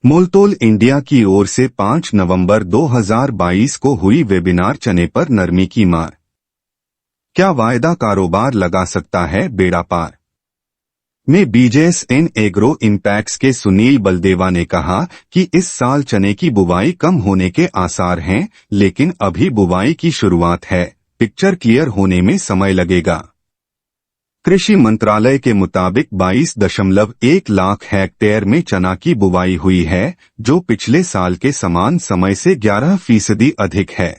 मोलतोल इंडिया की ओर से 5 नवंबर 2022 को हुई वेबिनार चने पर नरमी की मार। क्या वायदा कारोबार लगा सकता है बेड़ा पार? में बीजेएस इन एग्रो इम्पैक्ट्स के सुनील बलदेवा ने कहा कि इस साल चने की बुवाई कम होने के आसार हैं, लेकिन अभी बुवाई की शुरुआत है, पिक्चर क्लियर होने में समय लगेगा। कृषि मंत्रालय के मुताबिक 22.1 लाख हेक्टेयर में चना की बुवाई हुई है, जो पिछले साल के समान समय से 11% अधिक है।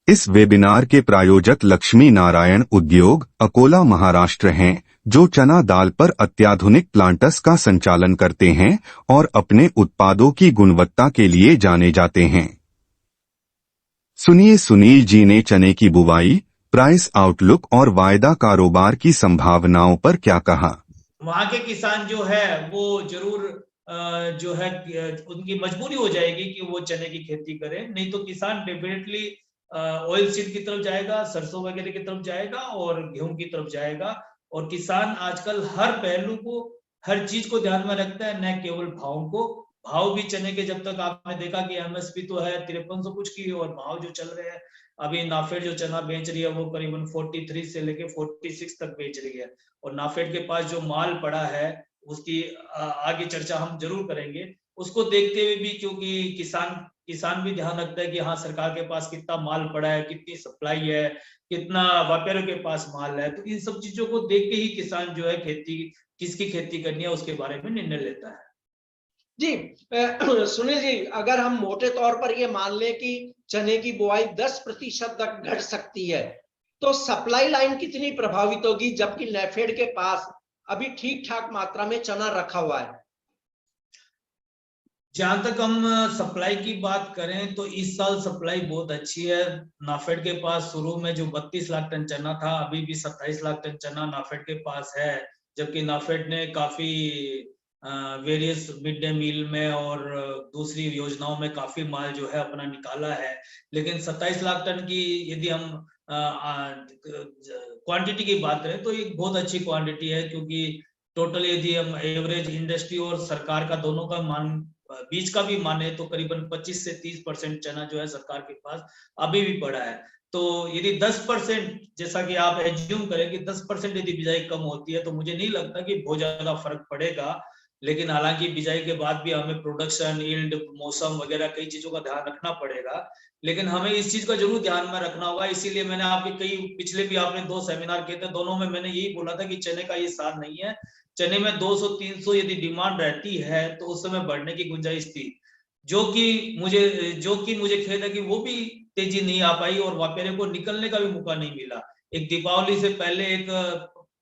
इस वेबिनार के प्रायोजक लक्ष्मी नारायण उद्योग, अकोला, महाराष्ट्र हैं, जो चना दाल पर अत्याधुनिक प्लांटस का संचालन करते हैं और अपने उत्पादों की गुणवत्ता के लिए जाने जाते हैं। सुनिए सुनील जी ने चने की बुवाई, प्राइस आउटलुक और वायदा कारोबार की संभावनाओं पर क्या कहा। वहाँ के किसान जो है वो जरूर जो है उनकी मजबूरी हो जाएगी कि वो चने की खेती करें, नहीं तो किसान डेफिनेटली ऑयल सीड की तरफ जाएगा, सरसों वगैरह की तरफ जाएगा और गेहूं की तरफ जाएगा। और किसान आजकल हर पहलू को, हर चीज को ध्यान में रखता है, न केवल भाव को। भाव भी चने के, जब तक आपने देखा कि एमएसपी तो है 5300 कुछ की, और भाव जो चल रहे हैं अभी, नाफेड जो चना बेच रही है वो करीबन 43 से लेके 46 तक बेच रही है। और नाफेड के पास जो माल पड़ा है उसकी आगे चर्चा हम जरूर करेंगे। उसको देखते हुए भी, क्योंकि किसान भी ध्यान रखता है कि हाँ, सरकार के पास कितना माल पड़ा है, कितनी सप्लाई है, कितना व्यापारियों के पास माल है, तो इन सब चीजों को देख के ही किसान जो है खेती, किसकी खेती करनी है उसके बारे में निर्णय लेता है। जी सुनील जी, अगर हम मोटे तौर पर ये मान लें कि चने की बुआई 10% तक घट सकती है, तो सप्लाई लाइन कितनी प्रभावित होगी, जबकि नेफेड के पास अभी ठीक ठाक मात्रा में चना रखा हुआ है? जहां तक हम सप्लाई की बात करें तो इस साल सप्लाई बहुत अच्छी है। नाफेड के पास शुरू में जो 32 लाख टन चना था, अभी भी 27 लाख टन चना नाफेड के पास है, जबकि नाफेड ने काफी वेरियस मिड डे मील में और दूसरी योजनाओं में काफी माल जो है अपना निकाला है। लेकिन 27 लाख टन की यदि हम क्वांटिटी की बात करें तो एक बहुत अच्छी क्वांटिटी है, क्योंकि टोटल यदि हम एवरेज इंडस्ट्री और सरकार का दोनों का मान, बीच का भी माने, तो करीबन 25 से 30% चना जो है सरकार के पास अभी भी पड़ा है। तो यदि 10%, जैसा कि आप एज्यूम करें कि 10% यदि बिजाई कम होती है, तो मुझे नहीं लगता कि बहुत ज्यादा फर्क पड़ेगा। लेकिन हालांकि बिजाई के बाद भी हमें प्रोडक्शन, यील्ड, मौसम वगैरह कई चीजों का ध्यान रखना पड़ेगा। लेकिन हमें इस चीज का जरूर ध्यान में रखना होगा। इसीलिए मैंने आपके कई पिछले भी आपने 2 सेमिनार किए थे, दोनों में मैंने यही बोला था कि चने का ये सार नहीं है। चने में 200-300 यदि डिमांड रहती है तो उस समय बढ़ने की गुंजाइश थी, जो कि मुझे खेद है कि वो भी तेजी नहीं आ पाई और व्यापारियों को निकलने का भी मौका नहीं मिला। एक दीपावली से पहले एक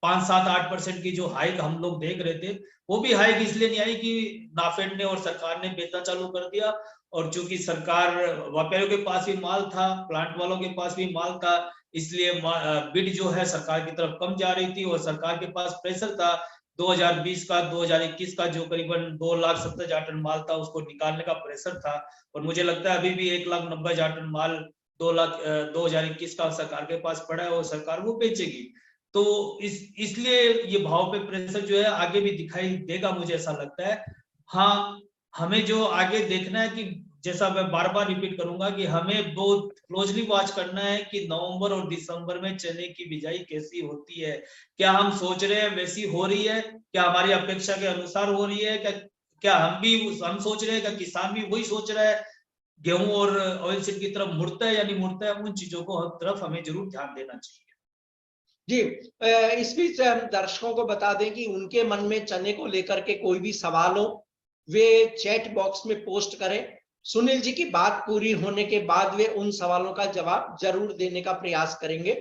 5-7-8% की जो हाइक हम लोग देख रहे थे, वो भी हाइक इसलिए नहीं आई कि नाफेड ने और सरकार ने बेचना चालू कर दिया। और चूंकि सरकार, व्यापारियों के पास भी माल था, प्लांट वालों के पास भी माल था, इसलिए बिड जो है सरकार की तरफ कम जा रही थी और सरकार के पास प्रेशर था 2020 का, 2021 का जो करीबन 2,70,000 टन माल था उसको निकालने का प्रेशर था। और मुझे लगता है अभी भी 1,90,000 टन माल 2021 का सरकार के पास पड़ा है और सरकार वो बेचेगी। तो इसलिए ये भाव पे प्रेशर जो है आगे भी दिखाई देगा, मुझे ऐसा लगता है। हाँ, हमें जो आगे देखना है कि, जैसा मैं बार बार रिपीट करूंगा, कि हमें बहुत क्लोजली वॉच करना है कि नवंबर और दिसंबर में चने की बिजाई कैसी होती है। क्या हम सोच रहे हैं वैसी हो रही है? क्या हमारी अपेक्षा के अनुसार हो रही है? क्या हम सोच रहे हैं? क्या किसान भी वही सोच रहा है? गेहूं और ऑयल सीड की तरफ मुड़ता है या नहीं मुड़ता है? उन चीजों को तरफ हमें जरूर ध्यान देना चाहिए। जी, इस बीच हम दर्शकों को बता दें कि उनके मन में चने को लेकर के कोई भी सवाल हो, वे चैट बॉक्स में पोस्ट करें। सुनील जी की बात पूरी होने के बाद वे उन सवालों का जवाब जरूर देने का प्रयास करेंगे।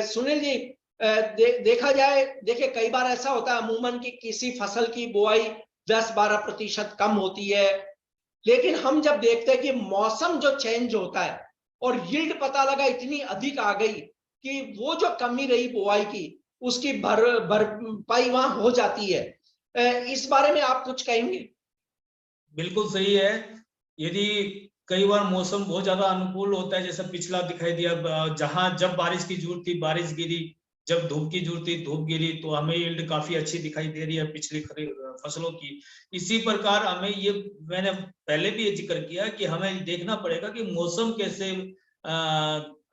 सुनील जी, देखा जाए, देखिए कई बार ऐसा होता है अमूमन कि किसी फसल की बुआई 10-12% कम होती है, लेकिन हम जब देखते हैं कि मौसम जो चेंज होता है और यील्ड पता लगा इतनी अधिक आ गई कि वो जो कमी रही बुआई की, उसकी भरपाई वहां हो जाती है। इस बारे में आप कुछ कहेंगे? बिल्कुल सही है। यदि कई बार मौसम बहुत ज्यादा अनुकूल होता है, जैसा पिछला दिखाई दिया, जहां जब बारिश की जरूरत थी बारिश गिरी, जब धूप की जरूरत थी धूप गिरी तो हमें यील्ड काफी अच्छी दिखाई दे रही है पिछली फसलों की। इसी प्रकार हमें ये, मैंने पहले भी ये जिक्र किया कि हमें देखना पड़ेगा कि मौसम कैसे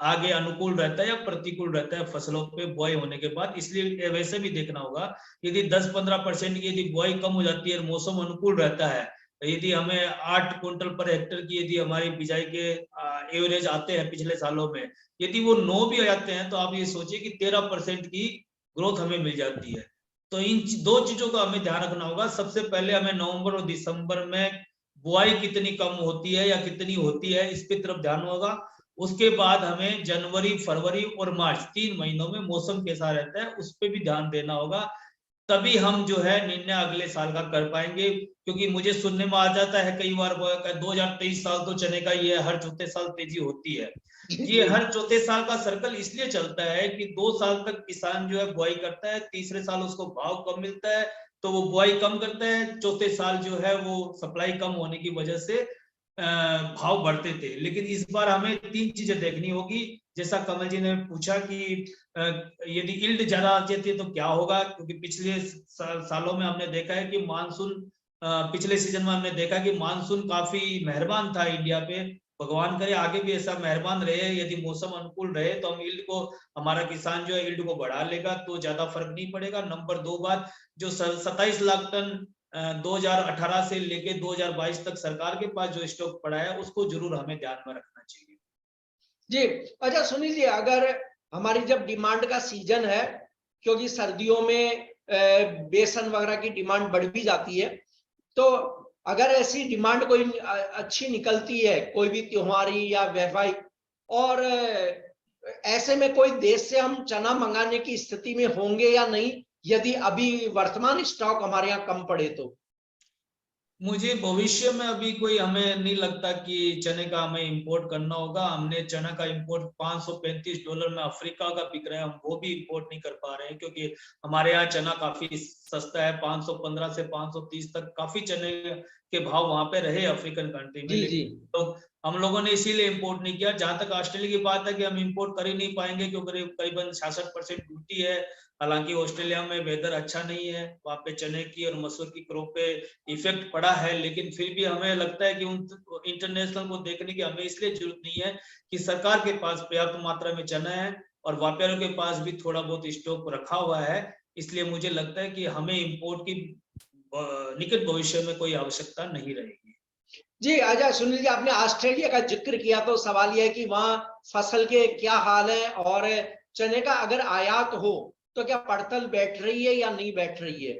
आगे अनुकूल रहता है या प्रतिकूल रहता है फसलों पे बुआई होने के बाद। इसलिए वैसे भी देखना होगा, यदि 10-15% की यदि बुआई कम हो जाती है, मौसम अनुकूल रहता है, यदि हमें 8 क्विंटल पर हेक्टर की यदि हमारी बिजाई के एवरेज आते हैं पिछले सालों में, यदि वो 9 भी आ जाते हैं तो आप ये सोचिए कि 13% की ग्रोथ हमें मिल जाती है। तो इन दो चीजों का हमें ध्यान रखना होगा। सबसे पहले हमें नवंबर और दिसंबर में बुआई कितनी कम होती है या कितनी होती है, इसकी तरफ ध्यान होगा। उसके बाद हमें जनवरी, फरवरी और मार्च 3 महीनों में मौसम कैसा रहता है उस पर भी ध्यान देना होगा। तभी हम जो है निर्णय अगले साल का कर पाएंगे। क्योंकि मुझे सुनने में आ जाता है कई बार 2023 साल तो चने का ये हर चौथे साल तेजी होती है। ये हर चौथे साल का सर्कल इसलिए चलता है कि 2 साल तक किसान जो है बुआई करता है, तीसरे साल उसको भाव कम मिलता है तो वो बुआई कम करता है, चौथे साल जो है वो सप्लाई कम होने की वजह से भाव बढ़ते थे। लेकिन इस बार हमें 3 चीजें देखनी होगी। जैसा कमल जी ने पूछा कि यदि यील्ड ज्यादा आ जाती है तो क्या होगा, क्योंकि पिछले सालों में हमने देखा है कि मानसून, पिछले सीजन में हमने देखा कि मानसून काफी मेहरबान था इंडिया पे। भगवान करे आगे भी ऐसा मेहरबान रहे, यदि मौसम अनुकूल रहे तो हम यील्ड को, हमारा किसान जो है यील्ड को बढ़ा लेगा तो ज्यादा फर्क नहीं पड़ेगा। नंबर 2 बात, जो 27 लाख टन 2018 से लेके 2022 तक सरकार के पास जो स्टॉक पड़ा है उसको जरूर हमें ध्यान में रखना चाहिए। जी अच्छा सुनील जी, अगर हमारी जब डिमांड का सीजन है, क्योंकि सर्दियों में बेसन वगैरह की डिमांड बढ़ भी जाती है, तो अगर ऐसी डिमांड कोई अच्छी निकलती है, कोई भी त्योहारी या वैवाहिक, और ऐसे में कोई देश से हम चना मंगाने की स्थिति में होंगे या नहीं, यदि अभी वर्तमान स्टॉक हमारे यहाँ कम पड़े तो? मुझे भविष्य में अभी कोई हमें नहीं लगता कि चने का हमें इंपोर्ट करना होगा। हमने चना का इंपोर्ट $535 में अफ्रीका का बिक रहा है, हम वो भी इंपोर्ट नहीं कर पा रहे हैं क्योंकि हमारे यहाँ चना काफी सस्ता है। 515 से 530 तक काफी चने के भाव वहां पे रहे अफ्रीकन कंट्री में। लेकिन तो हम लोगों ने इसीलिए इंपोर्ट नहीं किया। जहां तक ऑस्ट्रेलिया की बात है कि हम इंपोर्ट कर ही नहीं पाएंगे क्योंकि करीबन 66% ड्यूटी है। हालांकि ऑस्ट्रेलिया में वेदर अच्छा नहीं है, वहां पे चने की और मसूर की क्रॉप पे इफेक्ट पड़ा है। लेकिन फिर भी हमें लगता है कि उन इंटरनेशनल को देखने की हमें इसलिए जरूरत नहीं है कि सरकार के पास पर्याप्त मात्रा में चना है और व्यापारियों के पास भी थोड़ा बहुत स्टॉक रखा हुआ है। इसलिए मुझे लगता है कि हमें इंपोर्ट की निकट भविष्य में कोई आवश्यकता नहीं रहेगी। जी अच्छा सुनील जी, आपने ऑस्ट्रेलिया का जिक्र किया तो सवाल यह है कि वहां फसल के क्या हाल है, और चने का अगर आयात हो तो क्या पड़तल बैठ रही है या नहीं बैठ रही है?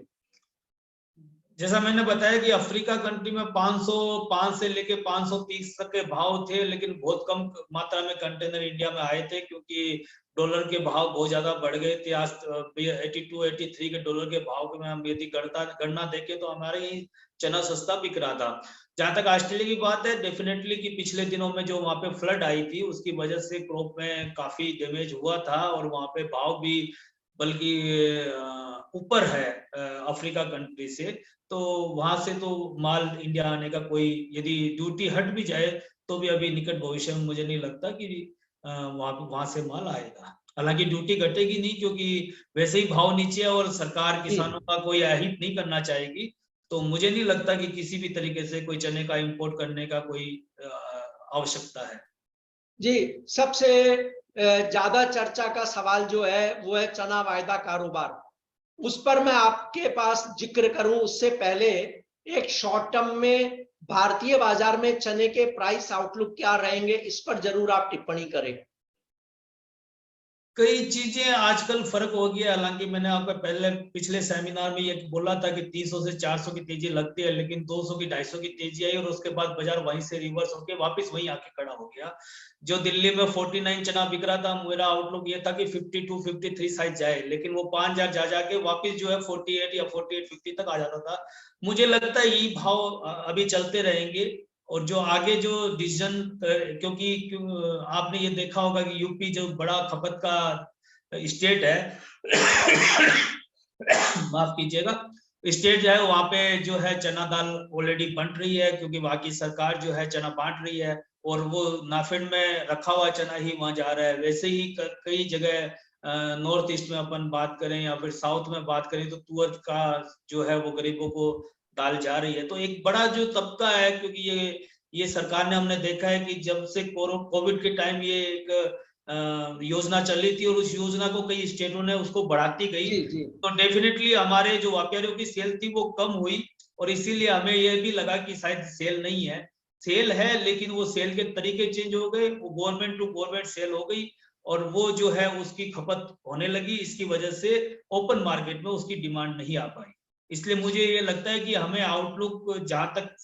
जैसा मैंने बताया कि अफ्रीका कंट्री में 505 से लेके 530 तक के भाव थे, लेकिन बहुत कम मात्रा में कंटेनर इंडिया में आए थे क्योंकि डॉलर के भाव बहुत ज्यादा बढ़ गए थे। आज 82-83 के डॉलर के भाव में हम यदि गणना देखें तो हमारे ही चना सस्ता बिक रहा था। जहां तक ऑस्ट्रेलिया की बात है, डेफिनेटली कि पिछले दिनों में जो वहां पे फ्लड आई थी उसकी वजह से क्रॉप में काफी डैमेज हुआ था और वहां पे भाव भी बल्कि ऊपर है अफ्रीका कंट्री से। तो वहां से तो माल इंडिया आने का कोई, यदि ड्यूटी हट भी जाए तो भी अभी निकट भविष्य में मुझे नहीं लगता कि वहां से माल आएगा। हालांकि ड्यूटी घटेगी नहीं क्योंकि वैसे ही भाव नीचे है और सरकार किसानों का कोई अहित नहीं करना चाहेगी। तो मुझे नहीं लगता कि किसी भी तरीके से कोई चने का इंपोर्ट करने का कोई आवश्यकता है। जी सबसे ज्यादा चर्चा का सवाल जो है वो है चना वायदा कारोबार। उस पर मैं आपके पास जिक्र करूं उससे पहले एक शॉर्ट टर्म में भारतीय बाजार में चने के प्राइस आउटलुक क्या रहेंगे, इस पर जरूर आप टिप्पणी करें। कई चीजें आजकल फर्क हो गया। हालांकि मैंने आपको पहले पिछले सेमिनार में ये बोला था कि 300 से 400 की तेजी लगती है, लेकिन 200 की 250 की तेजी आई और उसके बाद बाजार वहीं से रिवर्स होकर वापस वहीं आके खड़ा हो गया। जो दिल्ली में 49 चना बिक रहा था, मेरा आउटलुक ये था कि 52-53 साइज जाए, लेकिन वो 5000 जा जाके वापस जो है 48 या 48-50 तक आ जाता था। मुझे लगता है यही भाव अभी चलते रहेंगे। और जो आगे जो डिसीजन, क्योंकि आपने ये देखा होगा कि यूपी जो बड़ा खपत का स्टेट है माफ कीजिएगा, स्टेट जो है वहां पे जो है चना दाल ऑलरेडी बंट रही है क्योंकि वहां की सरकार जो है चना बांट रही है और वो नाफेड में रखा हुआ चना ही वहां जा रहा है। वैसे ही कई जगह नॉर्थ ईस्ट में अपन बात करें या फिर साउथ में बात करें तो तुअर का जो है वो गरीबों को दाल जा रही है। तो एक बड़ा जो तबका है, क्योंकि ये सरकार ने, हमने देखा है कि जब से कोविड के टाइम ये एक योजना चली थी और उस योजना को कई स्टेटों ने उसको बढ़ाती गई, तो डेफिनेटली हमारे जो व्यापारियों की सेल थी वो कम हुई और इसीलिए हमें ये भी लगा कि शायद सेल नहीं है। सेल है, लेकिन वो सेल के तरीके चेंज हो गए, वो गवर्नमेंट टू गवर्नमेंट सेल हो गई और वो जो है उसकी खपत होने लगी। इसकी वजह से ओपन मार्केट में उसकी डिमांड नहीं आ पाई। इसलिए मुझे ये लगता है कि हमें आउटलुक, जहां तक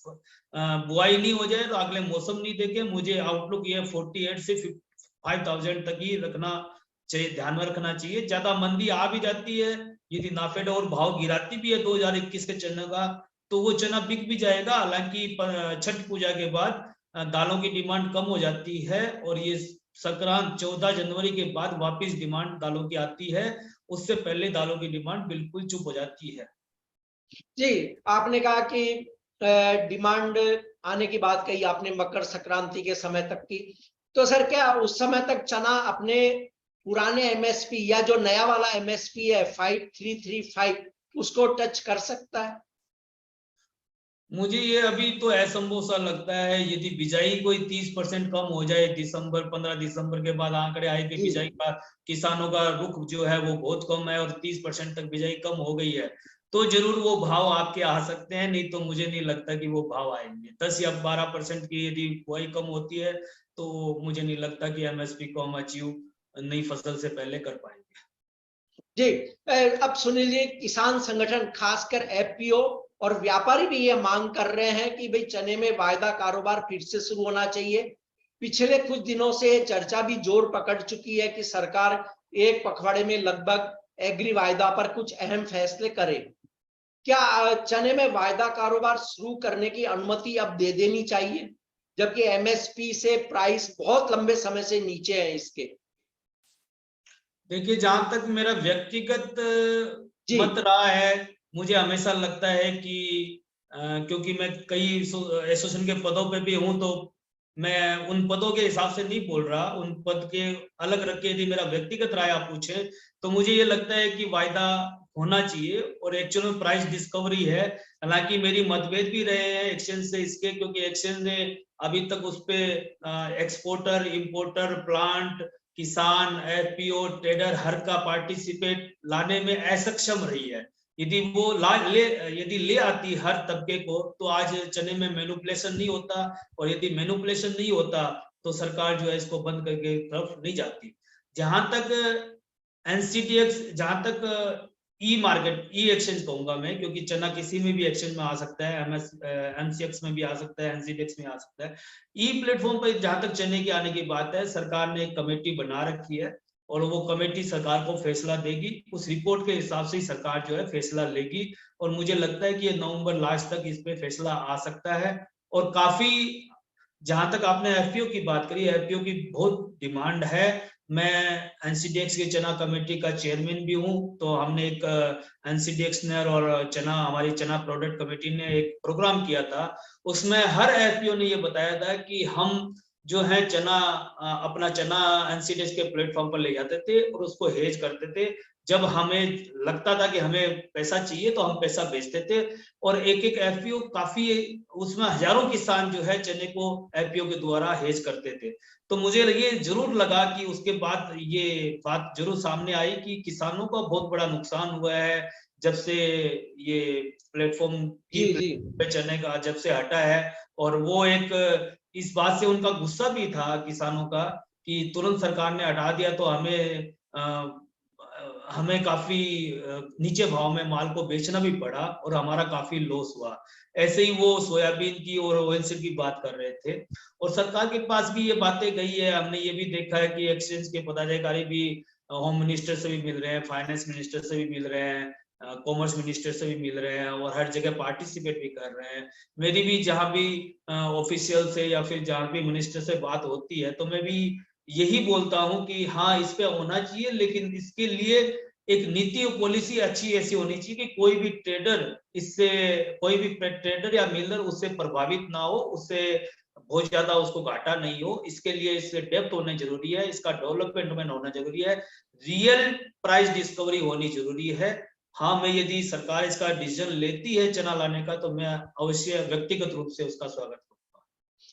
बुआई नहीं हो जाए तो अगले मौसम नहीं देखे, मुझे आउटलुक ये 48 से 5,000 तक ही रखना चाहिए, ध्यान में रखना चाहिए। ज्यादा मंदी आ भी जाती है, यदि नाफेड और भाव गिराती भी है 2021 के चने का, तो वो चना बिक भी जाएगा। हालांकि छठ पूजा के बाद दालों की डिमांड कम हो जाती है और ये संक्रांत 14 जनवरी के बाद वापस डिमांड दालों की आती है, उससे पहले दालों की डिमांड बिल्कुल चुप हो जाती है। जी, आपने कहा कि डिमांड आने की बात कही आपने मकर संक्रांति के समय तक की, तो सर क्या उस समय तक चना अपने पुराने एमएसपी या जो नया वाला एमएसपी है 5335 उसको टच कर सकता है? मुझे ये अभी तो असंभव सा लगता है। यदि बिजाई कोई 30% कम हो जाए, 15 दिसंबर के बाद आंकड़े आए कि बिजाई का किसानों का रुख जो है वो बहुत कम है और 30% तक बिजाई कम हो गई है, तो जरूर वो भाव आपके आ सकते हैं। नहीं तो मुझे नहीं लगता कि वो भाव आएंगे। 10 या 12% की यदि बुआई कम होती है तो मुझे नहीं लगता कि एमएसपी को हम अचीव नई फसल से पहले कर पाएंगे। जी, अब सुनील जी, किसान संगठन खासकर एफपीओ और व्यापारी भी ये मांग कर रहे हैं कि भाई चने में वायदा कारोबार फिर से शुरू होना चाहिए। पिछले कुछ दिनों से चर्चा भी जोर पकड़ चुकी है कि सरकार एक पखवाड़े में लगभग एग्री वायदा पर कुछ अहम फैसले करे। क्या चने में वायदा कारोबार शुरू करने की अनुमति अब दे देनी चाहिए, जबकि एमएसपी से प्राइस बहुत लंबे समय से नीचे है इसके? देखिए, जहां तक मेरा व्यक्तिगत मत रहा है, मुझे हमेशा लगता है कि क्योंकि मैं कई एसोसिएशन के पदों पे भी हूं, तो मैं उन पदों के हिसाब से नहीं बोल रहा। उन पद के अलग रख के यदि मेरा व्यक्तिगत राय आप पूछे तो मुझे ये लगता है कि वायदा होना चाहिए और एक्चुअल में प्राइस डिस्कवरी है। हालांकि मेरी मतभेद भी रहे हैं एक्सचेंज से इसके, क्योंकि एक्सचेंज ने अभी तक उस पे एक्सपोर्टर, इंपोर्टर, प्लांट, किसान, एफपीओ, ट्रेडर हर का पार्टिसिपेट लाने में असक्षम रही है। यदि वो यदि ले आती हर तबके को, तो आज चने में मैनिपुलेशन नहीं होता, और यदि मैनिपुलेशन नहीं होता तो सरकार जो है इसको बंद करके तरफ नहीं जाती। जहां तक एनसीटीएक्स, जहां तक ई मार्केट, ई एक्सचेंज कहूंगा मैं, क्योंकि चना किसी में भी एक्सचेंज में आ सकता है, एमसीएक्स में भी आ सकता है, एनसीटीएक्स में आ सकता है। ई प्लेटफॉर्म पर जहां तक चने की आने की बात है, सरकार ने एक कमेटी बना रखी है और वो कमेटी सरकार को फैसला देगी। उस रिपोर्ट के हिसाब से ही सरकार जो है फैसला लेगी और मुझे लगता है कि ये नवंबर लास्ट तक इस पे फैसला आ सकता है। और काफी, जहां तक आपने एफपीओ की बात करी, एफपीओ की बहुत डिमांड है। मैं एनसीडीएक्स की चना कमेटी का चेयरमैन भी हूं, तो हमने एक एनसीडीएक्स ने और हमारी चना प्रोडक्ट कमेटी ने एक प्रोग्राम किया था। उसमें हर एफपीओ ने ये बताया था कि हम जो है चना, अपना चना एनसीडीएक्स के प्लेटफॉर्म पर ले जाते थे और उसको हेज करते थे। जब हमें लगता था कि हमें पैसा चाहिए तो हम पैसा बेचते थे, और एक एक एफपीओ काफी, उसमें हजारों किसान जो है चने को एफपीओ के द्वारा हेज करते थे। तो मुझे ये जरूर लगा कि उसके बाद ये बात जरूर सामने आई कि किसानों का बहुत बड़ा नुकसान हुआ है जब से ये प्लेटफॉर्म चने का जब से हटा है। और वो एक, इस बात से उनका गुस्सा भी था किसानों का कि तुरंत सरकार ने हटा दिया तो हमें काफी नीचे भाव में माल को बेचना भी पड़ा और हमारा काफी लॉस हुआ। ऐसे ही वो सोयाबीन की और ऑयलसीड की बात कर रहे थे और सरकार के पास भी ये बातें गई है। हमने ये भी देखा है कि एक्सचेंज के पदाधिकारी भी होम मिनिस्टर से भी मिल रहे हैं, फाइनेंस मिनिस्टर से भी मिल रहे हैं, कॉमर्स मिनिस्टर से भी मिल रहे हैं और हर जगह पार्टिसिपेट भी कर रहे हैं। मेरी भी जहां भी ऑफिशियल से या फिर जहां भी मिनिस्टर से बात होती है तो मैं भी यही बोलता हूं कि हाँ, इस पे होना चाहिए, लेकिन इसके लिए एक नीति और पॉलिसी अच्छी ऐसी होनी चाहिए कि कोई भी ट्रेडर या मिलर उससे प्रभावित ना हो, उससे बहुत ज्यादा उसको घाटा नहीं हो, इसके लिए इससे डेप्थ होना जरूरी है, इसका डेवलपमेंट होना जरूरी है, रियल प्राइस डिस्कवरी होनी जरूरी है। हाँ, मैं यदि सरकार इसका डिसीजन लेती है चना लाने का तो मैं अवश्य व्यक्तिगत रूप से उसका स्वागत करूंगा।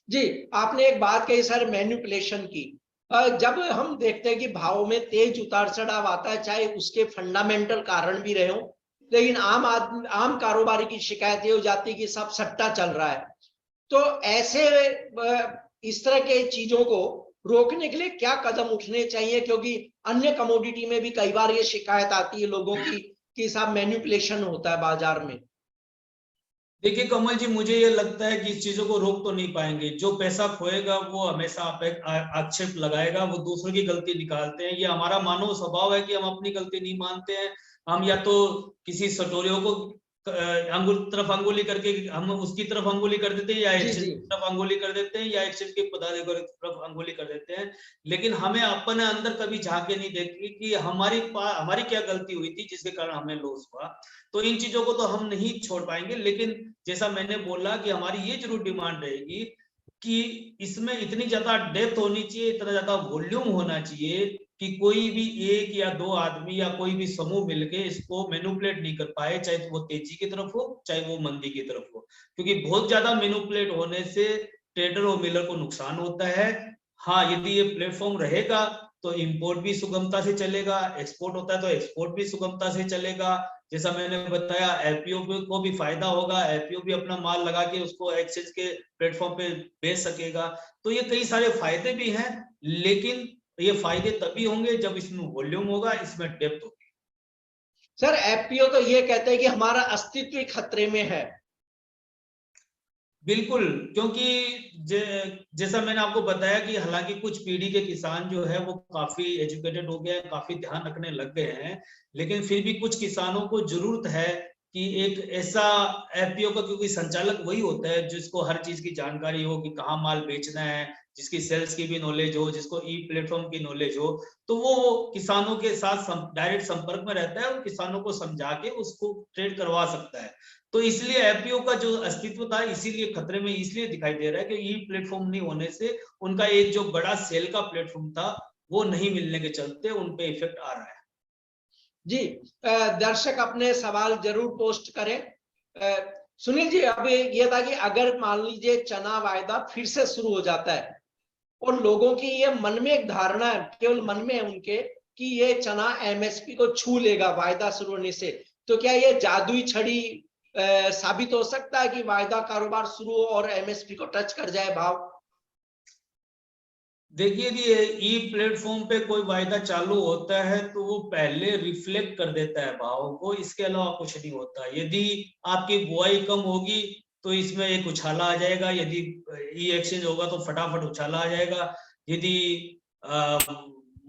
जी, आपने एक बात कही सर, मैनिपुलेशन की। जब हम देखते हैं कि भाव में तेज उतार चढ़ाव आता है, चाहे उसके फंडामेंटल कारण भी रहे हो, लेकिन आम कारोबारी की शिकायत ये हो जाती है कि सब सट्टा चल रहा है। तो ऐसे इस तरह के चीजों को रोकने के लिए क्या कदम उठने चाहिए? क्योंकि अन्य कमोडिटी में भी कई बार ये शिकायत आती है लोगों की कि साहब मैनिपुलेशन होता है बाजार में। देखिए कमल जी, मुझे ये लगता है कि इस चीजों को रोक तो नहीं पाएंगे। जो पैसा खोएगा वो हमेशा आक्षेप लगाएगा, वो दूसरों की गलती निकालते हैं। ये हमारा मानव स्वभाव है कि हम अपनी गलती नहीं मानते हैं। हम या तो किसी सटोरियों को अंगुली करके हम उसकी तरफ अंगुली कर देते हैं, या जी एक्सचेंज जी। की तरफ अंगुली कर देते हैं, या एक्सचेंज के पदाधिकारी की तरफ अंगुली कर देते हैं। लेकिन हमें अपने अंदर कभी झांके नहीं देखती कि हमारी क्या गलती हुई थी जिसके कारण हमें लॉस हुआ। तो इन चीजों को तो हम नहीं छोड़ पाएंगे। लेकिन जैसा मैंने बोला कि हमारी ये जरूर डिमांड रहेगी कि इसमें इतनी ज्यादा डेप्थ होनी चाहिए, इतना ज्यादा वॉल्यूम होना चाहिए कि कोई भी एक या दो आदमी या कोई भी समूह मिलके इसको मैनिपुलेट नहीं कर पाए, चाहे वो तेजी की तरफ हो चाहे वो मंदी की तरफ हो। क्योंकि बहुत ज्यादा मैनिपुलेट होने से ट्रेडर और मिलर को नुकसान होता है। हाँ, यदि ये प्लेटफॉर्म रहेगा तो इंपोर्ट भी सुगमता से चलेगा, एक्सपोर्ट होता है तो एक्सपोर्ट भी सुगमता से चलेगा। जैसा मैंने बताया, एफपीओ को भी फायदा होगा, एफपीओ भी अपना माल लगा के उसको एक्सचेंज के प्लेटफॉर्म पे बेच सकेगा। तो ये कई सारे फायदे भी हैं, लेकिन ये फायदे तभी होंगे जब इसमें वॉल्यूम होगा, इसमें डेप्थ होगी। सर, एफपीओ तो ये कहते हैं कि हमारा अस्तित्व ही खतरे में है। बिल्कुल, क्योंकि जैसा मैंने आपको बताया कि हालांकि कुछ पीढ़ी के किसान जो है वो काफी एजुकेटेड हो गए हैं, काफी ध्यान रखने लग गए हैं, लेकिन फिर भी कुछ किसानों को जरूरत है कि एक ऐसा एफपीओ का, क्योंकि संचालक वही होता है जिसको हर चीज की जानकारी हो कि कहाँ माल बेचना है, जिसकी सेल्स की भी नॉलेज हो, जिसको ई प्लेटफॉर्म की नॉलेज हो, तो वो किसानों के साथ डायरेक्ट संपर्क में रहता है और किसानों को समझा के उसको ट्रेड करवा सकता है। तो इसलिए एफपीओ का जो अस्तित्व था इसीलिए खतरे में इसलिए दिखाई दे रहा है कि ई प्लेटफॉर्म नहीं होने से उनका एक जो बड़ा सेल का प्लेटफॉर्म था वो नहीं मिलने के चलते उन पे इफेक्ट आ रहा है। जी, दर्शक अपने सवाल जरूर पोस्ट करें। सुनील जी, अब ये था कि अगर मान लीजिए चना वायदा फिर से शुरू हो जाता है और लोगों की ये मन में एक धारणा है, केवल मन में है उनके, कि ये चना एमएसपी को छू लेगा वायदा शुरू होने से, तो क्या ये जादुई छड़ी साबित हो सकता है कि वायदा कारोबार शुरू हो और एमएसपी को टच कर जाए भाव? देखिए, यदि ई प्लेटफॉर्म पे कोई वायदा चालू होता है तो वो पहले रिफ्लेक्ट कर देता है भाव को, इसके अलावा कुछ नहीं होता। यदि आपकी बुआई कम होगी तो इसमें एक उछाला आ जाएगा, यदि ई एक्सचेंज होगा तो फटाफट उछाला आ जाएगा। यदि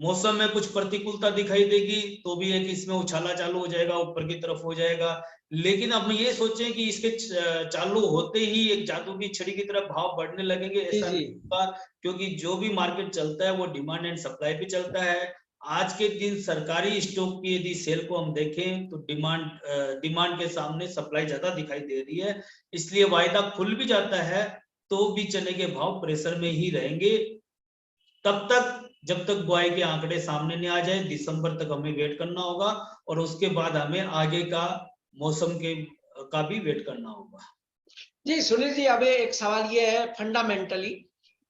मौसम में कुछ प्रतिकूलता दिखाई देगी तो भी एक इसमें उछाला चालू हो जाएगा, ऊपर की तरफ हो जाएगा। लेकिन अब ये सोचें कि इसके चालू होते ही एक जादू की छड़ी की तरफ भाव बढ़ने लगेंगे, ऐसा नहीं होगा। क्योंकि जो भी मार्केट चलता है वो डिमांड एंड सप्लाई पे चलता है। आज के दिन सरकारी स्टॉक की यदि सेल को हम देखें तो डिमांड के सामने सप्लाई ज्यादा दिखाई दे रही है, इसलिए वायदा खुल भी जाता है तो भी चने के भाव प्रेशर में ही रहेंगे तब तक जब तक बुआई के आंकड़े सामने नहीं आ जाए। दिसंबर तक हमें वेट करना होगा और उसके बाद हमें आगे का मौसम का भी वेट करना होगा। जी सुनील जी, अब एक सवाल ये है फंडामेंटली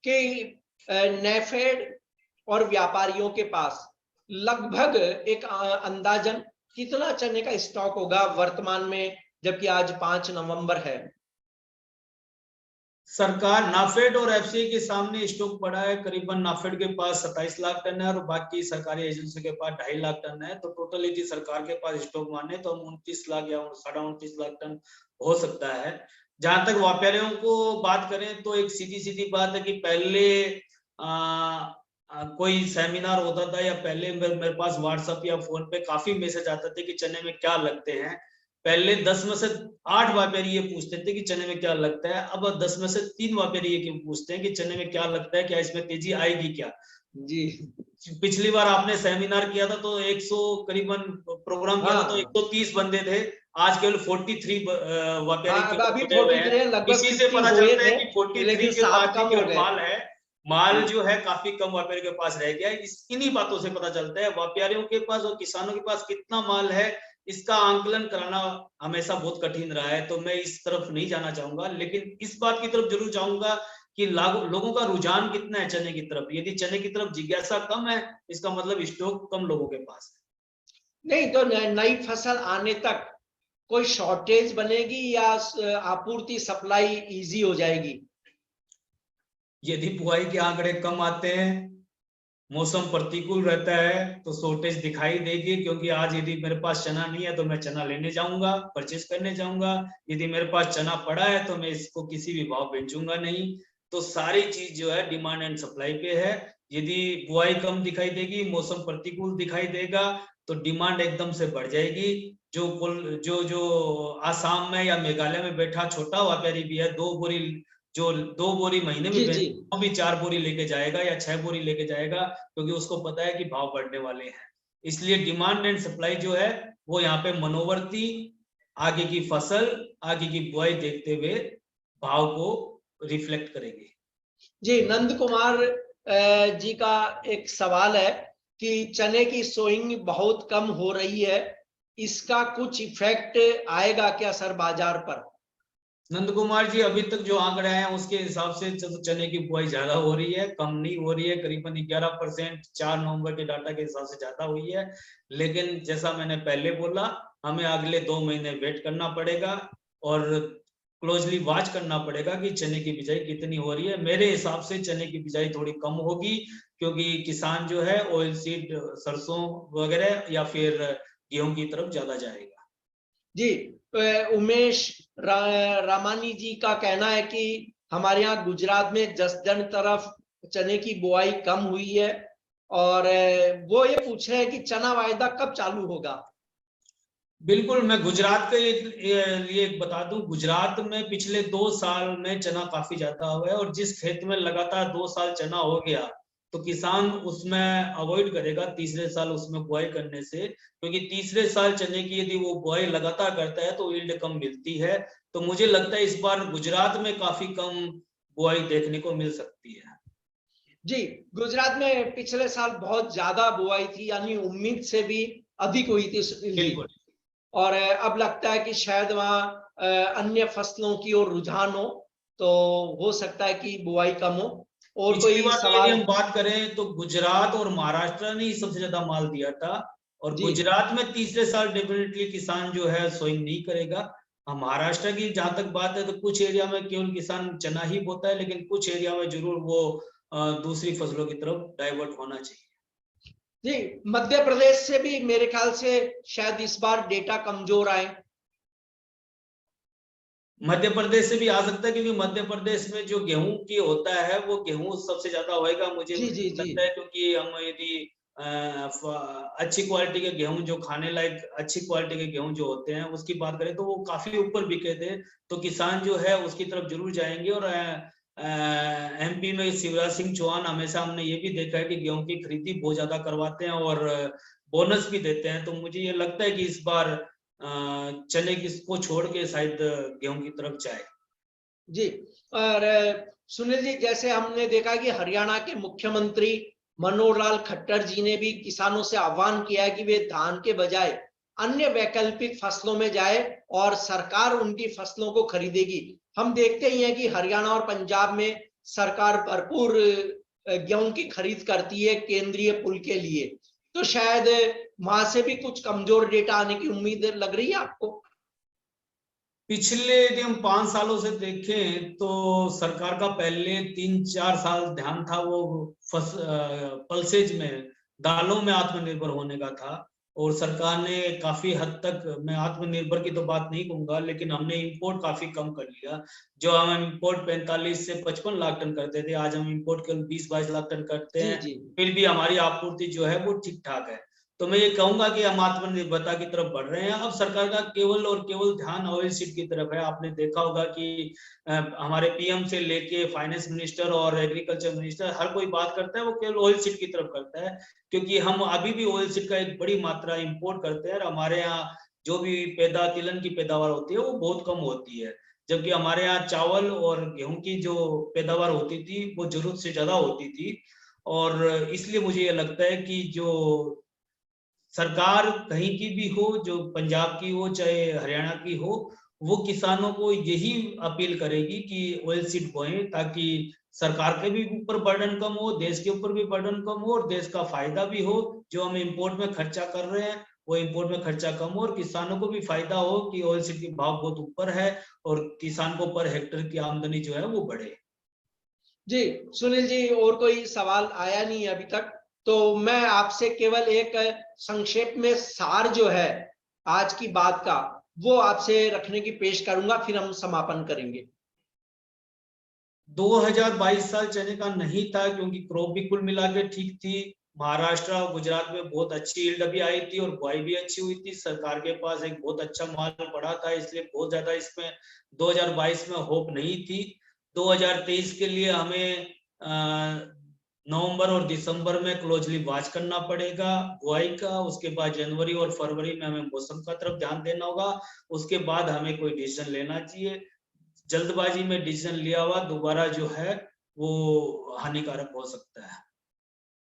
कि नेफेड और व्यापारियों के पास लगभग एक अंदाजन कितना चने का स्टॉक होगा वर्तमान में, जबकि आज 5 नवंबर है? सरकार नाफेड और एफसीआई के सामने स्टॉक पड़ा है। करीबन नाफेड के पास 27 लाख टन है और बाकी सरकारी एजेंसी के पास 2.5 लाख टन है। तो टोटल यदि सरकार के पास स्टॉक माने तो हम 29 लाख या 29.5 लाख टन हो सकता है। जहां तक व्यापारियों को बात करें तो एक सीधी सीधी बात है कि पहले कोई सेमिनार होता था या पहले मेरे पास व्हाट्सएप या फोन पे काफी मैसेज आते थे कि चने में क्या लगते हैं। पहले 10 में से 8 व्यापारी ये पूछते थे कि चने में क्या लगता है, अब 10 में से 3 व्यापारी ये क्यों पूछते हैं कि चने में क्या लगता है, क्या इसमें तेजी आएगी क्या। जी, पिछली बार आपने सेमिनार किया था तो 100 करीबन प्रोग्राम किया था तो 130 बंदे थे, आज केवल 43 व्यापारी हाँ, केवल अभी जुड़े हुए 43 हैं। लगभग इसी से 50 पता हुए चलता है थे, कि 43 लेकिन के 7 पास ही कम हो केवल गए। माल है। माल जी। जो है काफी कम व्यापारी के पास रह गया है। इन्हीं बातों से पता चलता है व्यापारियों के पास और किसानों के पास कितना माल है, इसका आंकलन कराना हमेशा बहुत कठिन रहा है। तो मैं इस तरफ नहीं जाना चाहूंगा, लेकिन इस बात की तरफ जरूर जाऊंगा कि लोगों का रुझान कितना है चने की तरफ। यदि चने की तरफ जिज्ञासा कम है, इसका मतलब स्टॉक कम लोगों के पास है। नहीं तो नई फसल आने तक कोई शॉर्टेज बनेगी या आपूर्ति सप्लाई इजी हो जाएगी? यदि बुआई के आंकड़े कम आते हैं, मौसम प्रतिकूल रहता है, तो शॉर्टेज दिखाई देगी। क्योंकि आज यदि मेरे पास चना नहीं है तो मैं चना लेने जाऊंगा, परचेज करने जाऊंगा। यदि मेरे पास चना पड़ा है तो मैं इसको किसी भी भाव बेचूंगा नहीं। तो सारी चीज जो है डिमांड एंड सप्लाई पे है। यदि बुआई कम दिखाई देगी, मौसम प्रतिकूल दिखाई देगा, तो डिमांड एकदम से बढ़ जाएगी। जो जो आसाम में या मेघालय में बैठा छोटा व्यापारी भी है, 2 बोरी महीने में जी जी। वो भी 4 बोरी लेके जाएगा या 6 बोरी लेके जाएगा, क्योंकि उसको पता है कि भाव बढ़ने वाले हैं। इसलिए डिमांड एंड सप्लाई जो है वो यहाँ पे मनोवर्ती, आगे की फसल, आगे की बुआई देखते हुए भाव को रिफ्लेक्ट करेगी। जी, नंद कुमार जी का एक सवाल है कि चने की सोइंग बहुत कम हो रही है, इसका कुछ इफेक्ट आएगा क्या सर बाजार पर? नंद कुमार जी, अभी तक जो आंकड़े हैं उसके हिसाब से चने की बुआई ज्यादा हो रही है, कम नहीं हो रही है। करीबन 11% 4 नवंबर के डाटा के हिसाब से ज्यादा हुई है। लेकिन जैसा मैंने पहले बोला, हमें अगले 2 महीने वेट करना पड़ेगा और क्लोजली वॉच करना पड़ेगा कि चने की बिजाई कितनी हो रही है। मेरे हिसाब से चने की बिजाई थोड़ी कम होगी, क्योंकि किसान जो है ऑयल सीड, सरसों वगैरह या फिर गेहूं की तरफ ज्यादा जाएगा। जी, उमेश रामानी जी का कहना है कि हमारे यहाँ गुजरात में जसदण तरफ चने की बुआई कम हुई है, और वो ये पूछ रहे हैं कि चना वायदा कब चालू होगा? बिल्कुल, मैं गुजरात के लिए एक बता दूं, गुजरात में पिछले 2 साल में चना काफी ज्यादा हुआ है। और जिस खेत में लगातार 2 साल चना हो गया, तो किसान उसमें अवॉइड करेगा तीसरे साल उसमें बुआई करने से, क्योंकि तीसरे साल चने की यदि वो बुआई लगातार करता है तो यील्ड कम मिलती है। तो मुझे लगता है इस बार गुजरात में काफी कम बुआई देखने को मिल सकती है। जी, गुजरात में पिछले साल बहुत ज्यादा बुआई थी, यानी उम्मीद से भी अधिक हुई थी सुनील जी। बिल्कुल। और अब लगता है कि शायद वहाँ अन्य फसलों की ओर रुझान हो, तो हो सकता है कि बुआई कम हो। और पिछली कोई बार तो यदि सवाल? हम बात करें तो गुजरात और महाराष्ट्र ने ही सबसे ज्यादा माल दिया था। और जी गुजरात में तीसरे साल डेफिनेटली किसान जो है सोइंग नहीं करेगा। महाराष्ट्र की जहां तक बात है तो कुछ एरिया में केवल किसान चना ही बोता है, लेकिन कुछ एरिया में जरूर वो दूसरी फसलों की तरफ डाइवर्ट होना चाहिए। जी, मध्य प्रदेश से भी मेरे ख्याल से शायद इस बार डेटा कमजोर आए। मध्य प्रदेश से भी आ सकता है, क्योंकि मध्य प्रदेश में जो गेहूं की होता है वो गेहूं सबसे ज्यादा होएगा मुझे जी जी जी। लगता है। क्योंकि हम यदि अच्छी क्वालिटी के गेहूं, जो खाने लायक अच्छी क्वालिटी के गेहूं जो होते हैं उसकी बात करें तो वो काफी ऊपर बिके थे। तो किसान जो है उसकी तरफ जरूर जाएंगे। और एमपी में शिवराज सिंह चौहान हमेशा हमने ये भी देखा है कि गेहूं की खरीदी बहुत ज्यादा करवाते हैं और बोनस भी देते हैं। तो मुझे ये लगता है कि इस बार चने को छोड़ के शायद गेहूं की तरफ जाए। जी, और सुनील जी, जैसे हमने देखा कि हरियाणा के मुख्यमंत्री मनोहर लाल खट्टर जी ने भी किसानों से आह्वान किया है कि वे धान के बजाय अन्य वैकल्पिक फसलों में जाए और सरकार उनकी फसलों को खरीदेगी। हम देखते ही हैं कि हरियाणा और पंजाब में सरकार भरपूर गेहूं की खरीद करती है केंद्रीय पुल के लिए। तो शायद वहां से भी कुछ कमजोर डेटा आने की उम्मीद लग रही है आपको? पिछले यदि हम 5 सालों से देखें तो सरकार का पहले 3-4 साल ध्यान था वो पल्सेज में, दालों में आत्मनिर्भर होने का था। और सरकार ने काफी हद तक, मैं आत्मनिर्भर की तो बात नहीं कहूंगा, लेकिन हमने इंपोर्ट काफी कम कर लिया। जो हम इंपोर्ट 45 से 55 लाख टन करते थे, आज हम इंपोर्ट केवल 20-22 लाख टन करते जी हैं। जी फिर भी हमारी आपूर्ति जो है वो ठीक ठाक है। तो मैं ये कहूंगा कि हम आत्मनिर्भरता की तरफ बढ़ रहे हैं। अब सरकार का केवल और केवल ध्यान ऑयल सीड की तरफ है। आपने देखा होगा कि हमारे पीएम से लेके फाइनेंस मिनिस्टर और एग्रीकल्चर मिनिस्टर हर कोई बात करता है वो केवल ऑयल सीड की तरफ करता है, क्योंकि हम अभी भी ऑयल सीड का एक बड़ी मात्रा इंपोर्ट करते हैं। और हमारे यहाँ जो भी तिलहन की पैदावार होती है वो बहुत कम होती है, जबकि हमारे यहाँ चावल और गेहूं की जो पैदावार होती थी वो जरूरत से ज्यादा होती थी। और इसलिए मुझे ये लगता है कि जो सरकार कहीं की भी हो, जो पंजाब की हो चाहे हरियाणा की हो, वो किसानों को यही अपील करेगी कि ऑयल सीड बोएं, ताकि सरकार के भी ऊपर बर्डन कम हो, देश के ऊपर भी बर्डन कम हो और देश का फायदा भी हो। जो हम इंपोर्ट में खर्चा कर रहे हैं वो इंपोर्ट में खर्चा कम हो और किसानों को भी फायदा हो कि ऑयल सीड के भाव बहुत ऊपर है और किसान को पर हेक्टर की आमदनी जो है वो बढ़े। जी सुनील जी, और कोई सवाल आया नहीं अभी तक, तो मैं आपसे केवल एक संक्षेप में सार जो है आज की बात का वो आपसे रखने की पेश करूंगा, फिर हम समापन करेंगे। 2022 साल चने का नहीं था, क्योंकि क्रॉप भी कुल मिला के ठीक थी। महाराष्ट्र और गुजरात में बहुत अच्छी यील्ड भी आई थी और बुआई भी अच्छी हुई थी। सरकार के पास एक बहुत अच्छा माल पड़ा था, इसलिए बहुत ज्यादा इसमें 2022 में होप नहीं थी। 2023 के लिए हमें नवंबर और दिसंबर में क्लोजली वॉच करना पड़ेगा बुआई का। उसके बाद जनवरी और फरवरी में हमें मौसम का तरफ ध्यान देना होगा। उसके बाद हमें कोई डिसीजन लेना चाहिए। जल्दबाजी में डिसीजन लिया हुआ दोबारा जो है वो हानिकारक हो सकता है।